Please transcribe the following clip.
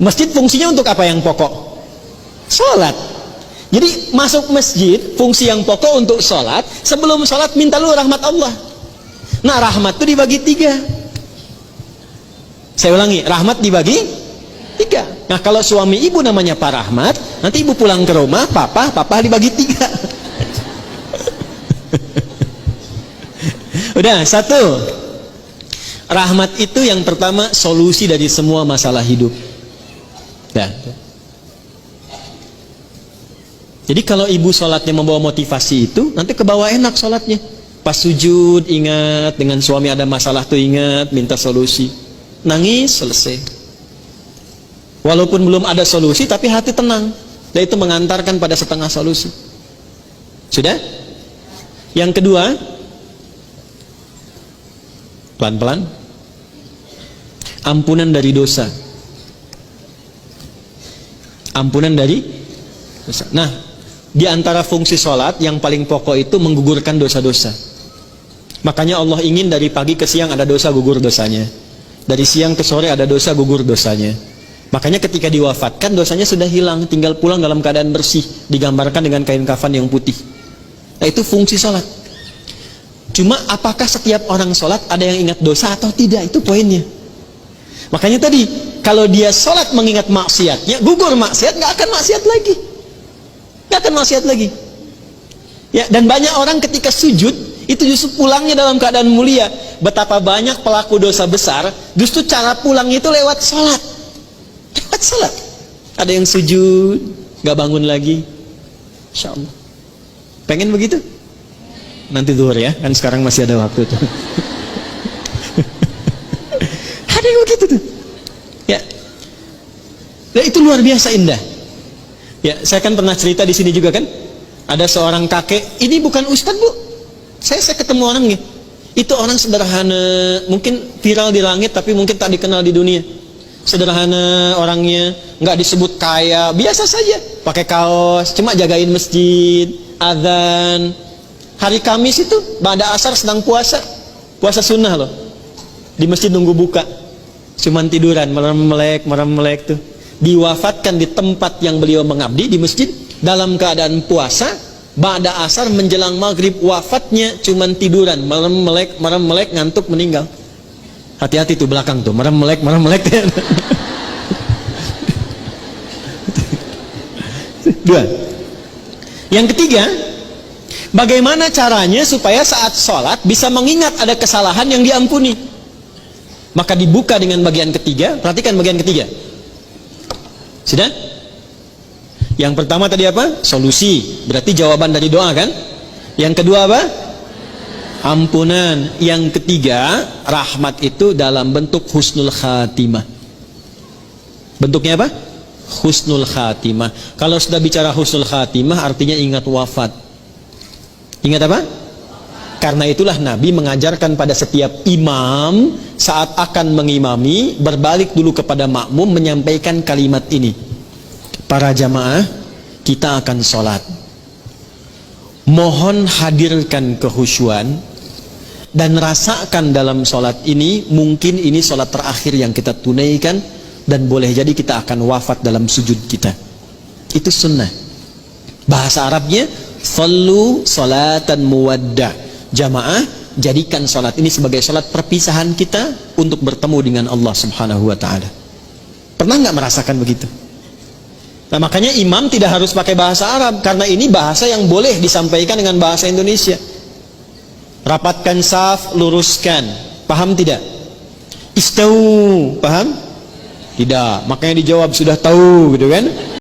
Masjid fungsinya untuk apa yang pokok? Sholat. Jadi masuk masjid fungsi yang pokok untuk sholat. Sebelum sholat minta lu rahmat Allah. Nah rahmat itu dibagi 3. Saya ulangi, rahmat dibagi 3. Nah kalau suami ibu namanya Pak Rahmat, nanti ibu pulang ke rumah, papa dibagi 3. Udah, 1. Rahmat itu yang pertama solusi dari semua masalah hidup. Nah. Jadi kalau ibu sholatnya membawa motivasi itu, nanti ke bawah enak sholatnya. Pas sujud ingat, dengan suami ada masalah tuh ingat, minta solusi. Nangis, selesai. Walaupun belum ada solusi, tapi hati tenang. Dan itu mengantarkan pada setengah solusi. Sudah? Yang kedua, pelan-pelan, ampunan dari dosa. Ampunan dari dosa. Nah, di antara fungsi sholat yang paling pokok itu menggugurkan dosa-dosa. Makanya Allah ingin dari pagi ke siang ada dosa, gugur dosanya. Dari siang ke sore ada dosa, gugur dosanya. Makanya ketika diwafatkan dosanya sudah hilang, tinggal pulang dalam keadaan bersih, digambarkan dengan kain kafan yang putih. Nah itu fungsi sholat. Cuma apakah setiap orang sholat ada yang ingat dosa atau tidak, itu poinnya. Makanya tadi kalau dia sholat mengingat maksiatnya, gugur maksiat, nggak akan maksiat lagi, nggak akan maksiat lagi. Ya, dan banyak orang ketika sujud itu justru pulangnya dalam keadaan mulia. Betapa banyak pelaku dosa besar, justru cara pulangnya itu lewat sholat. Lewat sholat. Ada yang sujud, nggak bangun lagi. Insya Allah. Pengen begitu? Nanti zuhur ya, kan sekarang masih ada waktu tuh. Ada yang begitu tuh. Ya. Dan itu luar biasa indah. Ya, saya kan pernah cerita di sini juga kan. Ada seorang kakek, ini bukan ustadz bu. Saya ketemu orangnya. Itu orang sederhana, mungkin viral di langit tapi mungkin tak dikenal di dunia. Sederhana orangnya, nggak disebut kaya, biasa saja. Pakai kaos, cuma jagain masjid, azan. Hari Kamis itu, pada asar sedang puasa sunnah loh. Di masjid nunggu buka. Cuman tiduran, merem-melek tuh. Diwafatkan di tempat yang beliau mengabdi, di masjid, dalam keadaan puasa. Ba'da asar menjelang maghrib, wafatnya cuman tiduran, merem-melek, ngantuk, meninggal. Hati-hati tuh belakang tuh, merem-melek. Dua. Yang ketiga, bagaimana caranya supaya saat sholat bisa mengingat ada kesalahan yang diampuni? Maka dibuka dengan bagian ketiga. Perhatikan bagian ketiga. Sudah? Yang pertama tadi apa? Solusi. Berarti jawaban dari doa kan? Yang kedua apa? Ampunan. Yang ketiga, rahmat itu dalam bentuk husnul khatimah. Bentuknya apa? Husnul khatimah. Kalau sudah bicara husnul khatimah artinya ingat wafat. Ingat apa? Karena itulah Nabi mengajarkan pada setiap imam saat akan mengimami, berbalik dulu kepada makmum menyampaikan kalimat ini. Para jamaah, kita akan sholat. Mohon hadirkan kehusyuan dan rasakan dalam sholat ini, mungkin ini sholat terakhir yang kita tunaikan dan boleh jadi kita akan wafat dalam sujud kita. Itu sunnah. Bahasa Arabnya, sallu salatan muwaddah. Jamaah, jadikan sholat ini sebagai sholat perpisahan kita untuk bertemu dengan Allah subhanahu wa ta'ala. Pernah nggak merasakan begitu? Nah makanya imam tidak harus pakai bahasa Arab, karena ini bahasa yang boleh disampaikan dengan bahasa Indonesia. Rapatkan saf, luruskan. Paham tidak? Istau, paham? Tidak, makanya dijawab sudah tahu gitu kan.